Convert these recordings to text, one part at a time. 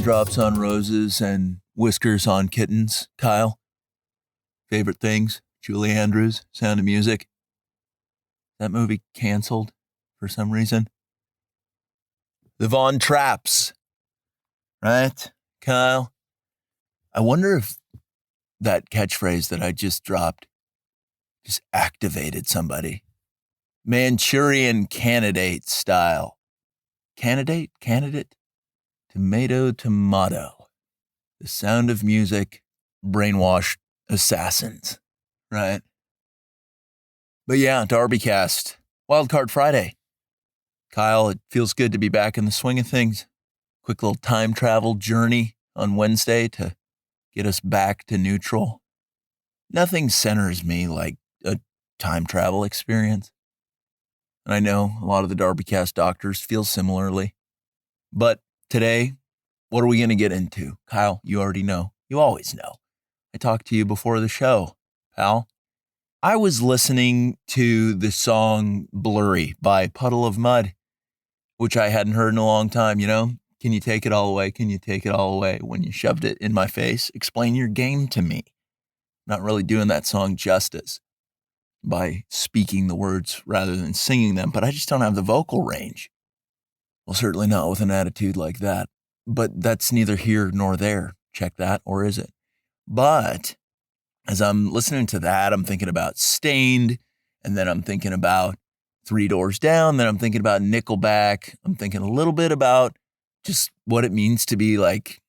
Raindrops on roses and whiskers on kittens. Kyle, favorite things? Julie Andrews, Sound of Music. That movie canceled for some reason. The Von Trapps, right, Kyle? I wonder if that catchphrase that I just dropped just activated somebody. Manchurian Candidate style. Candidate? Tomato. The Sound of Music, brainwashed assassins, right? But yeah, DarbyCast, Wildcard Friday. Kyle, it feels good to be back in the swing of things. Quick little time travel journey on Wednesday to get us back to neutral. Nothing centers me like a time travel experience. And I know a lot of the DarbyCast doctors feel similarly. But today, what are we going to get into? Kyle, you already know. You always know. I talked to you before the show, pal. I was listening to the song Blurry by Puddle of Mudd, which I hadn't heard in a long time, you know? Can you take it all away? Can you take it all away? When you shoved it in my face, explain your game to me. Not really doing that song justice by speaking the words rather than singing them, but I just don't have the vocal range. Well, certainly not with an attitude like that, but that's neither here nor there. Check that, or is it? But as I'm listening to that, I'm thinking about Stained, and then I'm thinking about Three Doors Down, then I'm thinking about Nickelback. I'm thinking a little bit about just what it means to be like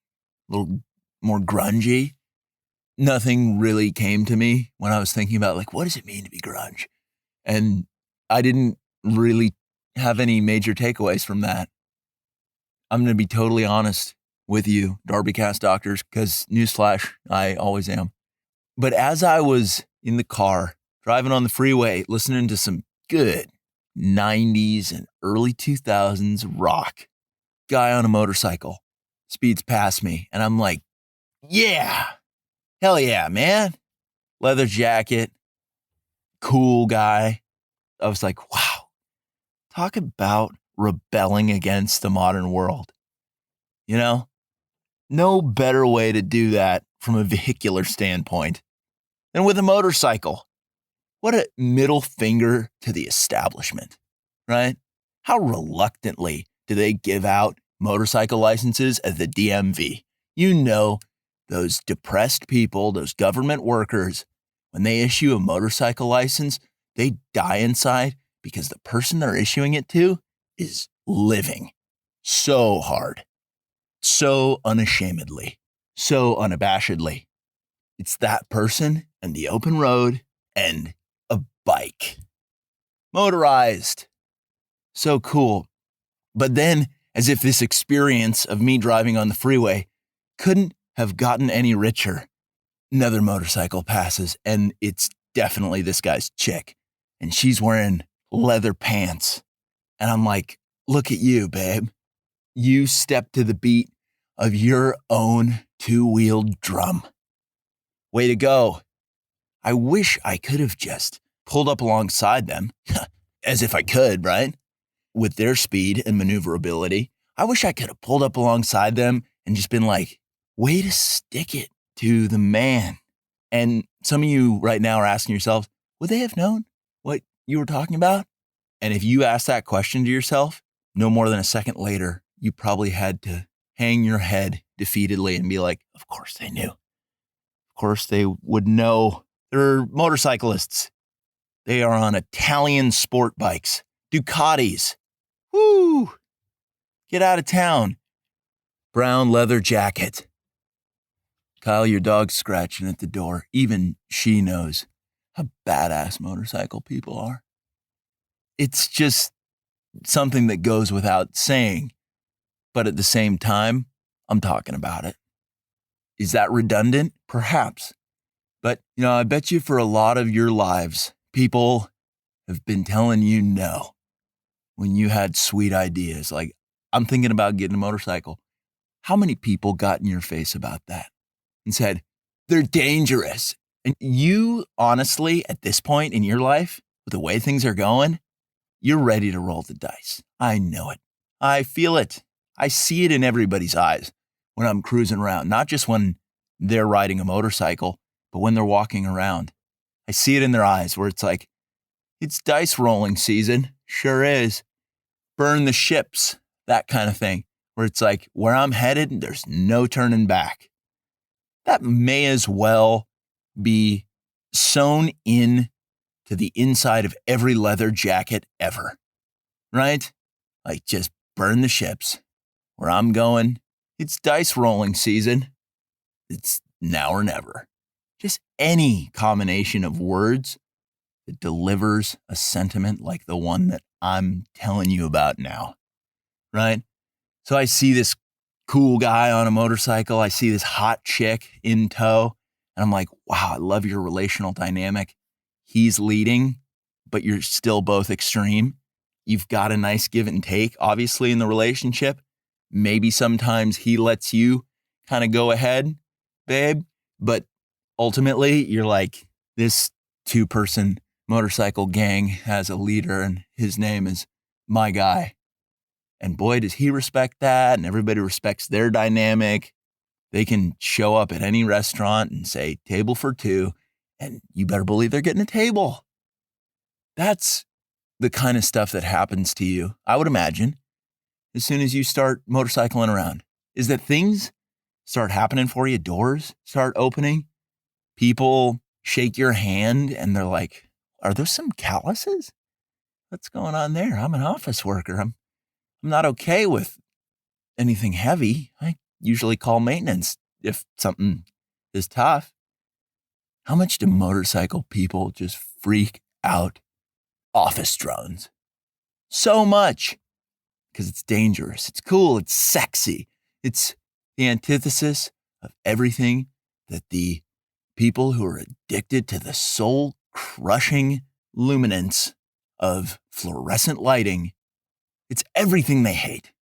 a little more grungy. Nothing really came to me when I was thinking about like, what does it mean to be grunge? And I didn't really have any major takeaways from that. I'm going to be totally honest with you, DarbyCast doctors, because newsflash, I always am. But as I was in the car, driving on the freeway, listening to some good 90s and early 2000s rock, guy on a motorcycle speeds past me, and I'm like, yeah, hell yeah, man. Leather jacket, cool guy. I was like, wow, talk about rebelling against the modern world. You know, no better way to do that from a vehicular standpoint than with a motorcycle. What a middle finger to the establishment, right? How reluctantly do they give out motorcycle licenses at the DMV? You know, those depressed people, those government workers, when they issue a motorcycle license, they die inside because the person they're issuing it to is living so hard, so unashamedly, so unabashedly. It's that person and the open road and a bike. Motorized. So cool. But then, as if this experience of me driving on the freeway couldn't have gotten any richer, another motorcycle passes, and it's definitely this guy's chick. And she's wearing leather pants. And I'm like, look at you, babe. You step to the beat of your own two-wheeled drum. Way to go. I wish I could have just pulled up alongside them, as if I could, right? With their speed and maneuverability. I wish I could have pulled up alongside them and just been like, way to stick it to the man. And some of you right now are asking yourselves, would they have known what you were talking about? And if you ask that question to yourself, no more than a second later, you probably had to hang your head defeatedly and be like, of course they knew. Of course they would know. They're motorcyclists. They are on Italian sport bikes, Ducatis. Woo! Get out of town. Brown leather jacket. Kyle, your dog's scratching at the door. Even she knows how badass motorcycle people are. It's just something that goes without saying. But at the same time, I'm talking about it. Is that redundant? Perhaps. But, you know, I bet you for a lot of your lives, people have been telling you no when you had sweet ideas. Like, I'm thinking about getting a motorcycle. How many people got in your face about that and said, they're dangerous? And you, honestly, at this point in your life, with the way things are going, you're ready to roll the dice. I know it. I feel it. I see it in everybody's eyes when I'm cruising around, not just when they're riding a motorcycle, but when they're walking around. I see it in their eyes where it's like, it's dice rolling season. Sure is. Burn the ships, that kind of thing, where it's like, where I'm headed, there's no turning back. That may as well be sewn in to the inside of every leather jacket ever, right? Like, just burn the ships. Where I'm going, it's dice rolling season. It's now or never. Just any combination of words that delivers a sentiment like the one that I'm telling you about now, right? So I see this cool guy on a motorcycle. I see this hot chick in tow. And I'm like, wow, I love your relational dynamic. He's leading, but you're still both extreme. You've got a nice give and take, obviously, in the relationship. Maybe sometimes he lets you kind of go ahead, babe. But ultimately, you're like, this 2-person motorcycle gang has a leader, and his name is my guy. And boy, does he respect that, and everybody respects their dynamic. They can show up at any restaurant and say, table for 2, and you better believe they're getting a table. That's the kind of stuff that happens to you, I would imagine, as soon as you start motorcycling around, is that things start happening for you. Doors start opening. People shake your hand, and they're like, are there some calluses? What's going on there? I'm an office worker. I'm not okay with anything heavy. I usually call maintenance if something is tough. How much do motorcycle people just freak out office drones? So much. Because it's dangerous. It's cool. It's sexy. It's the antithesis of everything that the people who are addicted to the soul-crushing luminance of fluorescent lighting, it's everything they hate.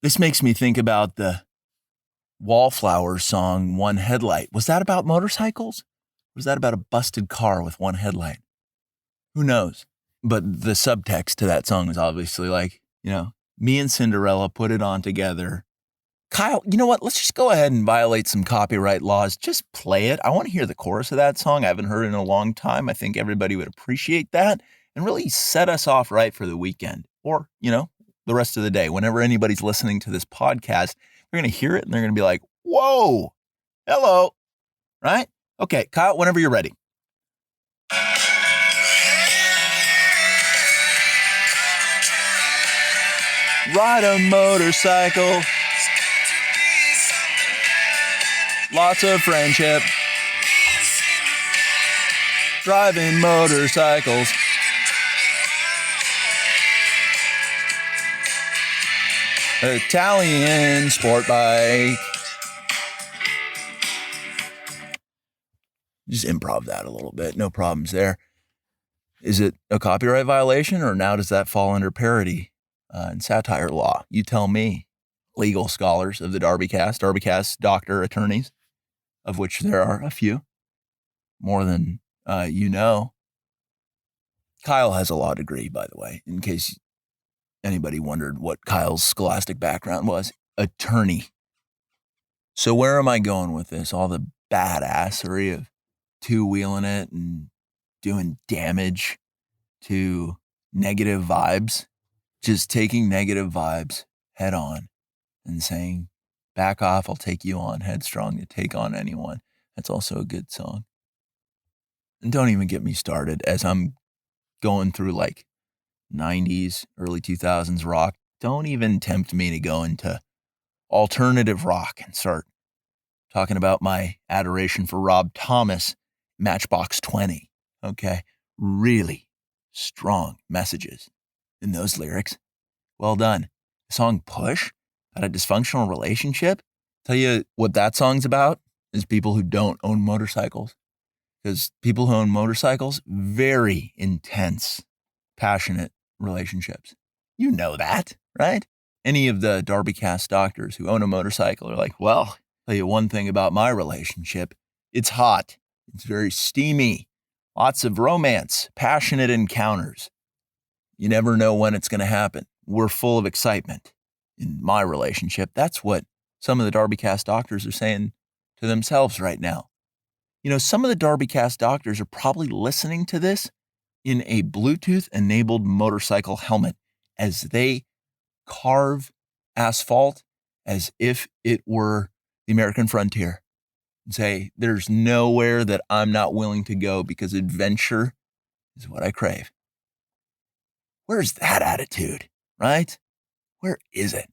This makes me think about the Wallflowers song, One Headlight. Was that about motorcycles? Or was that about a busted car with one headlight? Who knows? But the subtext to that song is obviously like, me and Cinderella put it on together. Kyle, you know what? Let's just go ahead and violate some copyright laws. Just play it. I want to hear the chorus of that song. I haven't heard it in a long time. I think everybody would appreciate that and really set us off right for the weekend or, the rest of the day. Whenever anybody's listening to this podcast, they're going to hear it and they're going to be like, whoa, hello, right? Okay, Kyle, whenever you're ready. Ride a motorcycle. Lots of friendship. Driving motorcycles. Italian sport bike. Just improv that a little bit. No problems there. Is it a copyright violation, or now does that fall under parody and satire law? You tell me, legal scholars of the DarbyCast doctor attorneys, of which there are a few, more than you know. Kyle has a law degree, by the way, in case anybody wondered what Kyle's scholastic background was. Attorney. So where am I going with this? All the badassery of two-wheeling it and doing damage to negative vibes. Just taking negative vibes head on and saying, back off, I'll take you on, headstrong to take on anyone. That's also a good song. And don't even get me started as I'm going through like 90s, early 2000s rock. Don't even tempt me to go into alternative rock and start talking about my adoration for Rob Thomas, Matchbox 20. Okay. Really strong messages in those lyrics. Well done. The song Push about a dysfunctional relationship. Tell you what that song's about is people who don't own motorcycles. Because people who own motorcycles, very intense, passionate relationships. You know that, right? Any of the DarbyCast doctors who own a motorcycle are like, well, tell you one thing about my relationship. It's hot. It's very steamy. Lots of romance, passionate encounters. You never know when it's going to happen. We're full of excitement in my relationship. That's what some of the DarbyCast doctors are saying to themselves right now. Some of the DarbyCast doctors are probably listening to this in a Bluetooth-enabled motorcycle helmet as they carve asphalt as if it were the American frontier. And say, there's nowhere that I'm not willing to go because adventure is what I crave. Where's that attitude, right? Where is it?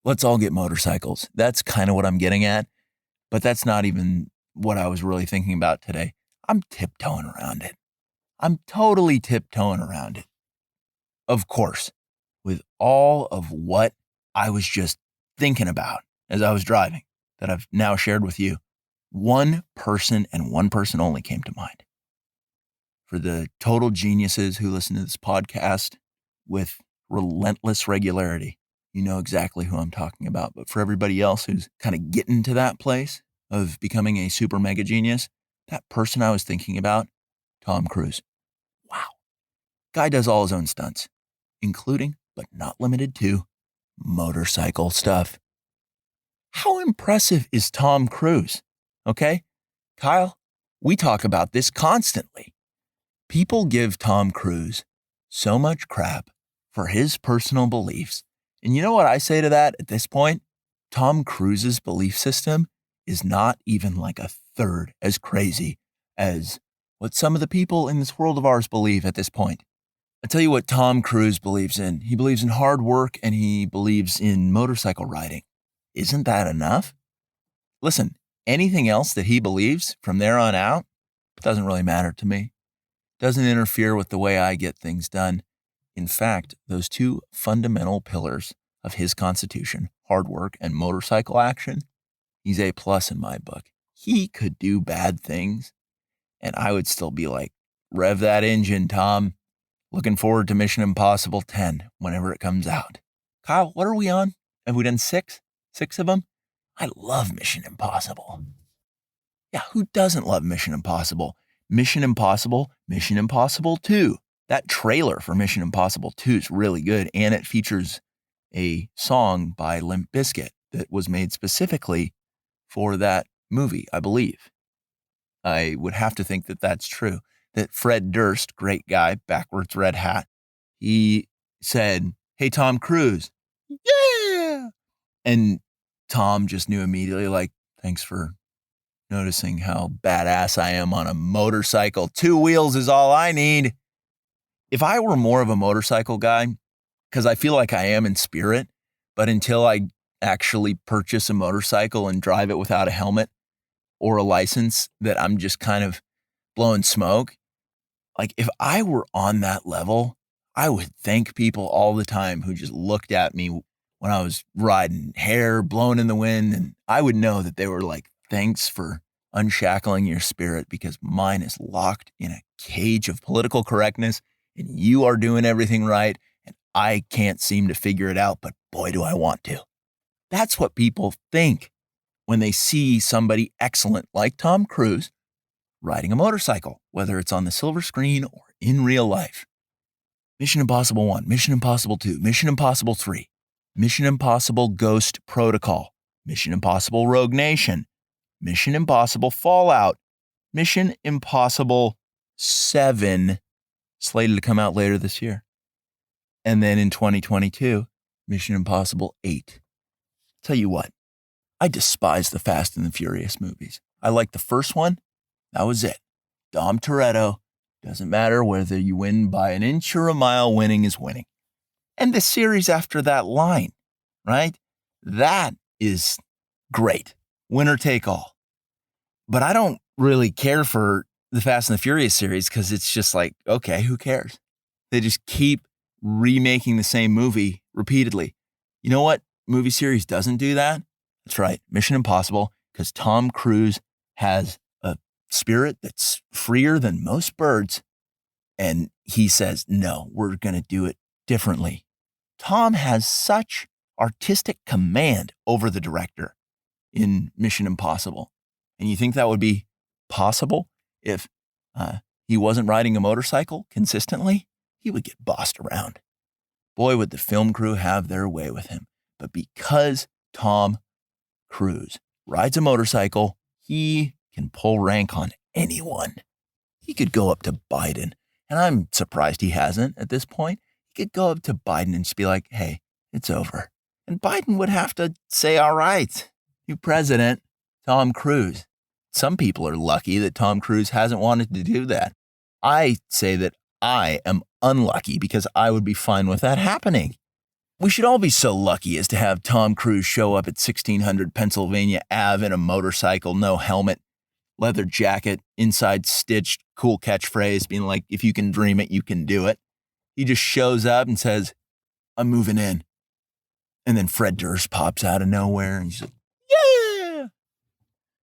Let's all get motorcycles. That's kind of what I'm getting at, but that's not even what I was really thinking about today. I'm tiptoeing around it. I'm totally tiptoeing around it. Of course, with all of what I was just thinking about as I was driving that I've now shared with you, one person and one person only came to mind. For the total geniuses who listen to this podcast with relentless regularity, you know exactly who I'm talking about. But for everybody else who's kind of getting to that place of becoming a super mega genius, that person I was thinking about, Tom Cruise. Wow. Guy does all his own stunts, including, but not limited to, motorcycle stuff. How impressive is Tom Cruise? Okay, Kyle, we talk about this constantly. People give Tom Cruise so much crap for his personal beliefs. And you know what I say to that at this point? Tom Cruise's belief system is not even like a third as crazy as what some of the people in this world of ours believe at this point. I'll tell you what Tom Cruise believes in. He believes in hard work and he believes in motorcycle riding. Isn't that enough? Listen, anything else that he believes from there on out doesn't really matter to me. Doesn't interfere with the way I get things done. In fact, those two fundamental pillars of his constitution, hard work and motorcycle action, he's A+ in my book. He could do bad things, and I would still be like, rev that engine, Tom. Looking forward to Mission Impossible 10 whenever it comes out. Kyle, what are we on? Have we done 6? 6 of them? I love Mission Impossible. Yeah, who doesn't love Mission Impossible? Mission Impossible 2. That trailer for Mission Impossible 2 is really good, and it features a song by Limp Bizkit that was made specifically for that movie, I believe. I would have to think that that's true. That Fred Durst, great guy, backwards red hat, he said, "Hey, Tom Cruise." Yeah. And Tom just knew immediately, like, thanks for noticing how badass I am on a motorcycle. 2 wheels is all I need. If I were more of a motorcycle guy, because I feel like I am in spirit, but until I actually purchase a motorcycle and drive it without a helmet or a license, that I'm just kind of blowing smoke. Like, if I were on that level, I would thank people all the time who just looked at me when I was riding, hair blowing in the wind, and I would know that they were like, thanks for unshackling your spirit, because mine is locked in a cage of political correctness and you are doing everything right and I can't seem to figure it out, but boy, do I want to. That's what people think when they see somebody excellent like Tom Cruise riding a motorcycle, whether it's on the silver screen or in real life. Mission Impossible 1, Mission Impossible 2, Mission Impossible 3, Mission Impossible Ghost Protocol, Mission Impossible Rogue Nation, Mission Impossible Fallout, Mission Impossible 7, slated to come out later this year. And then in 2022, Mission Impossible 8. Tell you what, I despise the Fast and the Furious movies. I like the first one. That was it. Dom Toretto. Doesn't matter whether you win by an inch or a mile, winning is winning. And the series after that line, right? That is great. Winner take all. But I don't really care for the Fast and the Furious series because it's just like, okay, who cares? They just keep remaking the same movie repeatedly. You know what movie series doesn't do that? That's right, Mission Impossible, because Tom Cruise has a spirit that's freer than most birds. And he says, no, we're going to do it differently. Tom has such artistic command over the director in Mission Impossible. And you think that would be possible if he wasn't riding a motorcycle consistently? He would get bossed around. Boy, would the film crew have their way with him. But because Tom Cruise rides a motorcycle. He can pull rank on anyone. He could go up to Biden, and I'm surprised he hasn't at this point. He could go up to Biden and just be like, hey, it's over. And Biden would have to say, all right, new president, Tom Cruise. Some people are lucky that Tom Cruise hasn't wanted to do that. I say that I am unlucky because I would be fine with that happening. We should all be so lucky as to have Tom Cruise show up at 1600 Pennsylvania Ave in a motorcycle, no helmet, leather jacket, inside stitched, cool catchphrase, being like, if you can dream it, you can do it. He just shows up and says, I'm moving in. And then Fred Durst pops out of nowhere and he's like, yeah,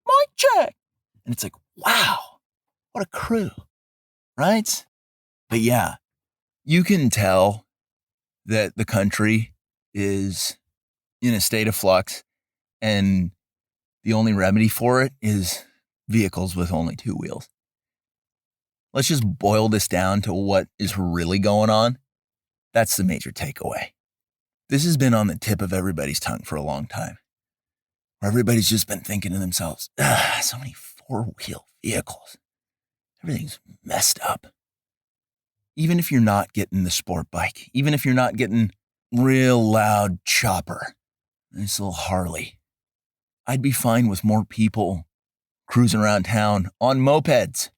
mic check. And it's like, wow, what a crew, right? But yeah, you can tell that the country is in a state of flux, and the only remedy for it is vehicles with only two wheels. Let's just boil this down to what is really going on. That's the major takeaway. This has been on the tip of everybody's tongue for a long time. Everybody's just been thinking to themselves, so many four-wheel vehicles. Everything's messed up. Even if you're not getting the sport bike, even if you're not getting real loud chopper, this little Harley, I'd be fine with more people cruising around town on mopeds.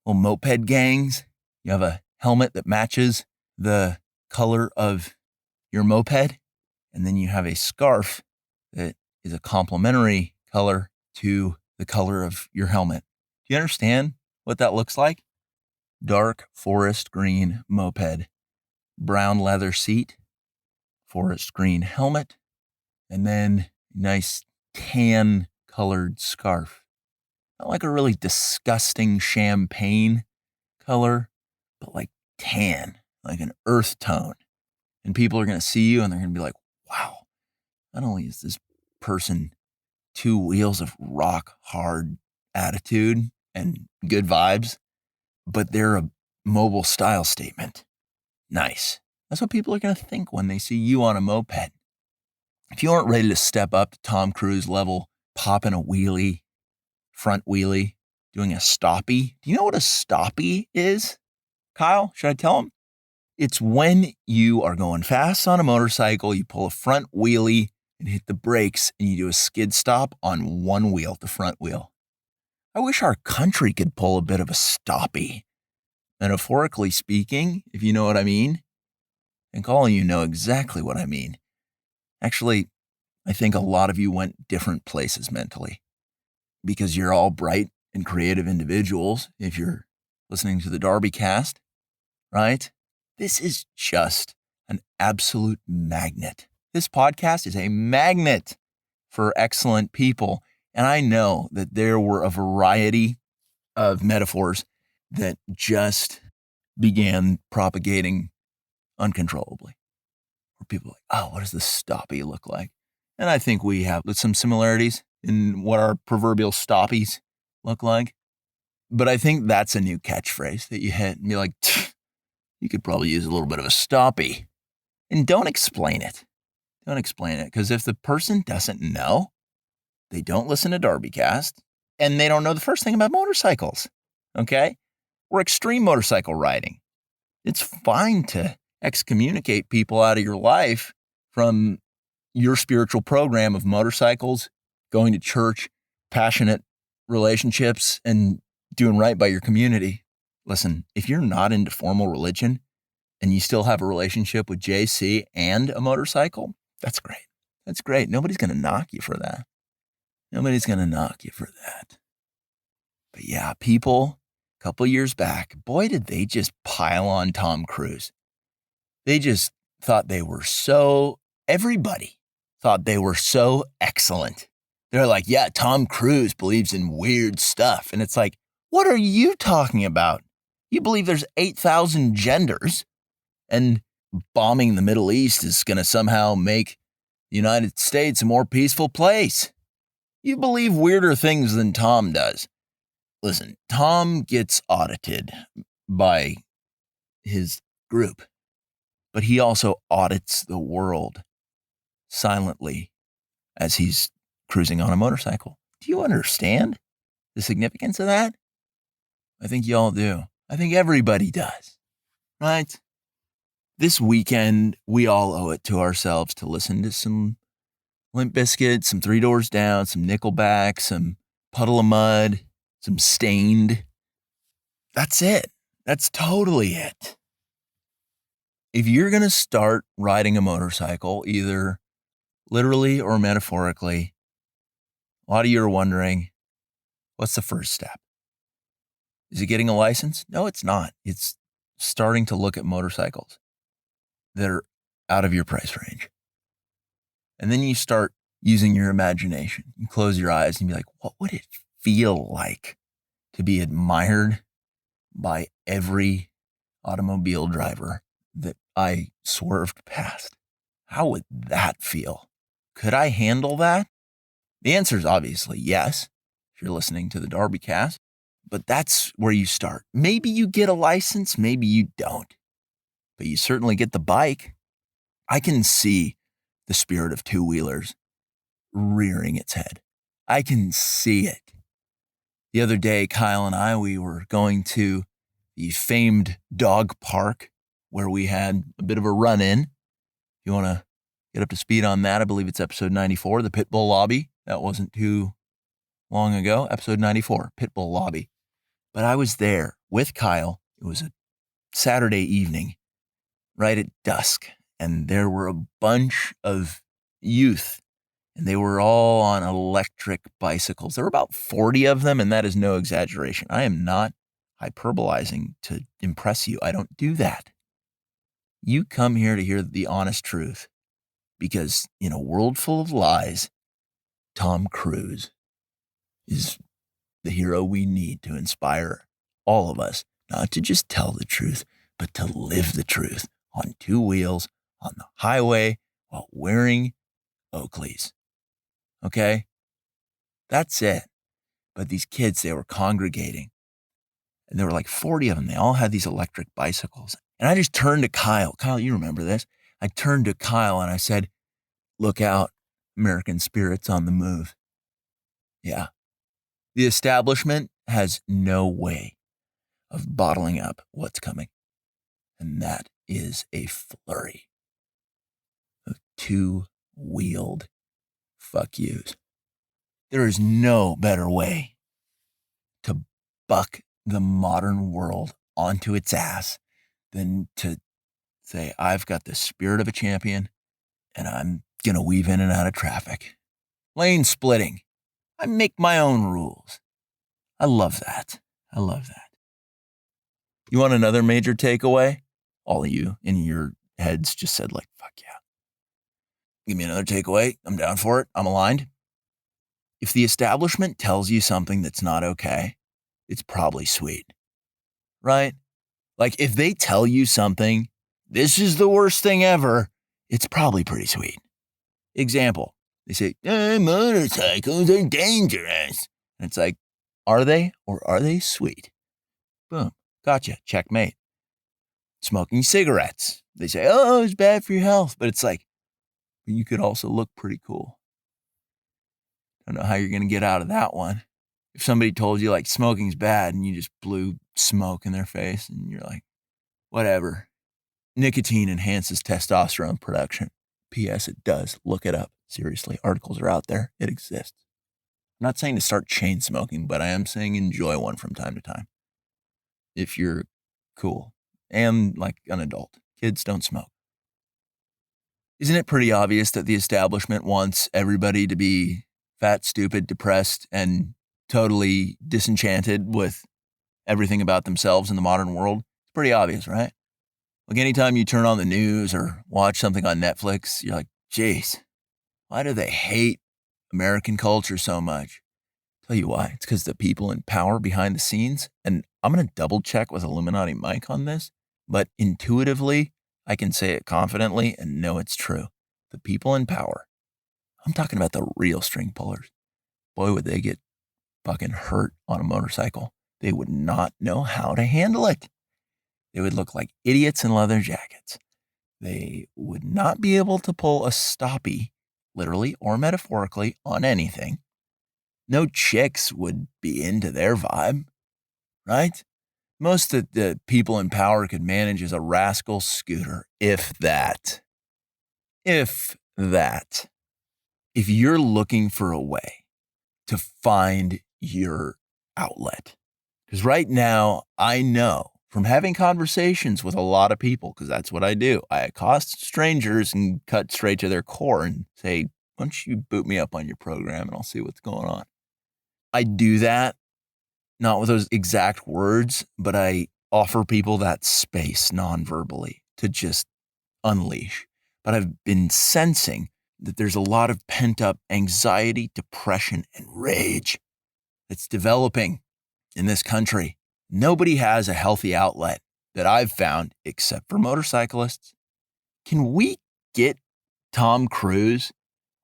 Little moped gangs. You have a helmet that matches the color of your moped, and then you have a scarf that is a complementary color to the color of your helmet. Do you understand what that looks like? Dark forest green moped, brown leather seat, forest green helmet, and then nice tan colored scarf. Not like a really disgusting champagne color, but like tan, like an earth tone. And people are going to see you and they're going to be like, wow, not only is this person two wheels of rock hard attitude and good vibes, but they're a mobile style statement. Nice. That's what people are going to think when they see you on a moped. If you aren't ready to step up to Tom Cruise level, popping a wheelie, front wheelie, doing a stoppie. Do you know what a stoppie is? Kyle, should I tell him? It's when you are going fast on a motorcycle, you pull a front wheelie and hit the brakes and you do a skid stop on one wheel, the front wheel. I wish our country could pull a bit of a stoppie. Metaphorically speaking, if you know what I mean. I think all of you know exactly what I mean. Actually, I think a lot of you went different places mentally because you're all bright and creative individuals if you're listening to the DarbyCast, right? This is just an absolute magnet. This podcast is a magnet for excellent people. And I know that there were a variety of metaphors that just began propagating uncontrollably. Where people are like, oh, what does the stoppie look like? And I think we have some similarities in what our proverbial stoppies look like. But I think that's a new catchphrase that you hit and be like, you could probably use a little bit of a stoppie. And don't explain it. Don't explain it. Because if the person doesn't know, they don't listen to DarbyCast, and they don't know the first thing about motorcycles. Okay? We're extreme motorcycle riding. It's fine to excommunicate people out of your life from your spiritual program of motorcycles, going to church, passionate relationships, and doing right by your community. Listen, if you're not into formal religion and you still have a relationship with JC and a motorcycle, that's great. That's great. Nobody's going to knock you for that. Nobody's going to knock you for that. But yeah, people a couple years back, boy, did they just pile on Tom Cruise. They just thought they were everybody thought they were so excellent. They're like, yeah, Tom Cruise believes in weird stuff. And it's like, what are you talking about? You believe there's 8,000 genders and bombing the Middle East is going to somehow make the United States a more peaceful place. You believe weirder things than Tom does. Listen, Tom gets audited by his group, but he also audits the world silently as he's cruising on a motorcycle. Do you understand the significance of that? I think you all do. I think everybody does, right? This weekend, we all owe it to ourselves to listen to some Limp Bizkit, some Three Doors Down, some Nickelback, some Puddle of Mud, some Stained. That's it. That's totally it. If you're going to start riding a motorcycle, either literally or metaphorically, a lot of you are wondering, what's the first step? Is it getting a license? No, it's not. It's starting to look at motorcycles that are out of your price range. And then you start using your imagination. You close your eyes and be like, what would it feel like to be admired by every automobile driver that I swerved past? How would that feel? Could I handle that? The answer is obviously yes, if you're listening to the DarbyCast, but that's where you start. Maybe you get a license, maybe you don't, but you certainly get the bike. I can see the spirit of two-wheelers rearing its head. I can see it. The other day, Kyle and I, we were going to the famed dog park where we had a bit of a run-in. If you want to get up to speed on that, I believe it's episode 94, the Pit Bull Lobby. That wasn't too long ago, episode 94, Pit Bull Lobby. But I was there with Kyle. It was a Saturday evening, right at dusk, and there were a bunch of youth, and they were all on electric bicycles. There were about 40 of them, and that is no exaggeration. I am not hyperbolizing to impress you. I don't do that. You come here to hear the honest truth, because in a world full of lies, Tom Cruise is the hero we need to inspire all of us, not to just tell the truth, but to live the truth on two wheels, on the highway, while wearing Oakleys. Okay? That's it. But these kids, they were congregating, and there were like 40 of them. They all had these electric bicycles. And I just turned to Kyle. Kyle, you remember this? I turned to Kyle and I said, look out, American spirit's on the move. Yeah. The establishment has no way of bottling up what's coming. And that is a flurry of two-wheeled fuck yous. There is no better way to buck the modern world onto its ass than to say, I've got the spirit of a champion and I'm going to weave in and out of traffic. Lane splitting. I make my own rules. I love that. I love that. You want another major takeaway? All of you in your heads just said like, fuck yeah. Give me another takeaway. I'm down for it. I'm aligned. If the establishment tells you something that's not okay, it's probably sweet, right? Like if they tell you something, this is the worst thing ever, it's probably pretty sweet. Example, they say, motorcycles are dangerous. And it's like, are they or are they sweet? Boom. Gotcha. Checkmate. Smoking cigarettes. They say, oh, it's bad for your health. But it's like, you could also look pretty cool. Don't know how you're going to get out of that one. If somebody told you like smoking's bad and you just blew smoke in their face and you're like, whatever. Nicotine enhances testosterone production. P.S. It does. Look it up. Seriously, articles are out there. It exists. I'm not saying to start chain smoking, but I am saying enjoy one from time to time. If you're cool and like an adult. Kids don't smoke. Isn't it pretty obvious that the establishment wants everybody to be fat, stupid, depressed, and totally disenchanted with everything about themselves in the modern world? It's pretty obvious, right? Like anytime you turn on the news or watch something on Netflix, you're like, geez, why do they hate American culture so much? Tell you why. It's because the people in power behind the scenes, and I'm going to double check with Illuminati Mike on this, but intuitively, I can say it confidently and know it's true. The people in power, I'm talking about the real string pullers. Boy, would they get fucking hurt on a motorcycle. They would not know how to handle it. They would look like idiots in leather jackets. They would not be able to pull a stoppie literally or metaphorically, on anything, no chicks would be into their vibe, right? Most that the people in power could manage is a rascal scooter, if that. If that. If you're looking for a way to find your outlet, because right now I know from having conversations with a lot of people, because that's what I do. I accost strangers and cut straight to their core and say, why don't you boot me up on your program and I'll see what's going on. I do that, not with those exact words, but I offer people that space non-verbally to just unleash. But I've been sensing that there's a lot of pent-up anxiety, depression, and rage that's developing in this country. Nobody has a healthy outlet that I've found except for motorcyclists. Can we get Tom Cruise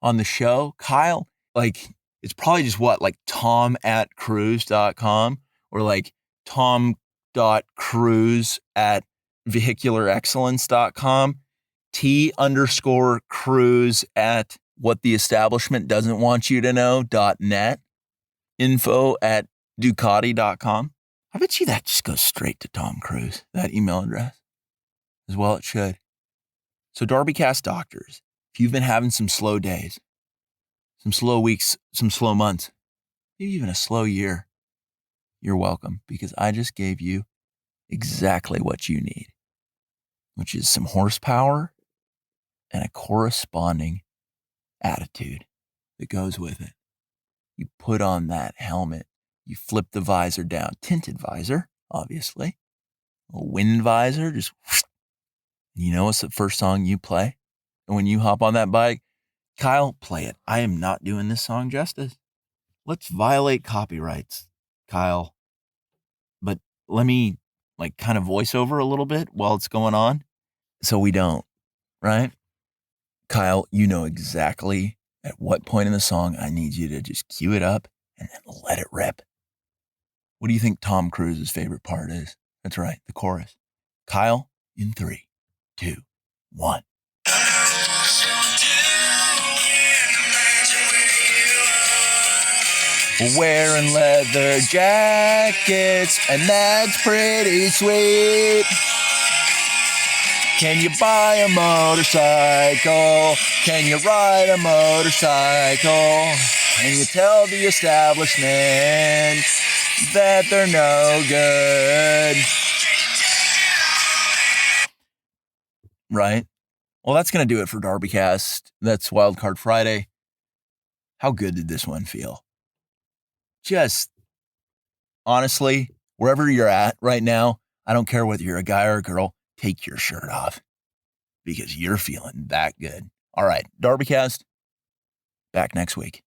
on the show, Kyle? Like, it's probably just like tom@cruise.com or like tom.cruise@vehicularexcellence.com, t_cruise@whattheestablishmentdoesn'twantyouto know.net, info@ducati.com. I bet you that just goes straight to Tom Cruise, that email address. As well it should. So DarbyCast doctors, if you've been having some slow days, some slow weeks, some slow months, maybe even a slow year, you're welcome, because I just gave you exactly what you need, which is some horsepower and a corresponding attitude that goes with it. You put on that helmet, you flip the visor down, tinted visor, obviously, a wind visor, just, you know what's the first song you play? And when you hop on that bike, Kyle, play it. I am not doing this song justice. Let's violate copyrights, Kyle. But let me kind of voice over a little bit while it's going on so we don't, right? Kyle, you know exactly at what point in the song I need you to just cue it up and then let it rip. What do you think Tom Cruise's favorite part is? That's right, the chorus. Kyle, in 3, 2, 1. Wearing leather jackets, and that's pretty sweet. Can you buy a motorcycle? Can you ride a motorcycle? Can you tell the establishment that they're no good? Right? Well, that's going to do it for DarbyCast. That's Wildcard Friday. How good did this one feel? Just, honestly, wherever you're at right now, I don't care whether you're a guy or a girl, take your shirt off because you're feeling that good. All right, DarbyCast, back next week.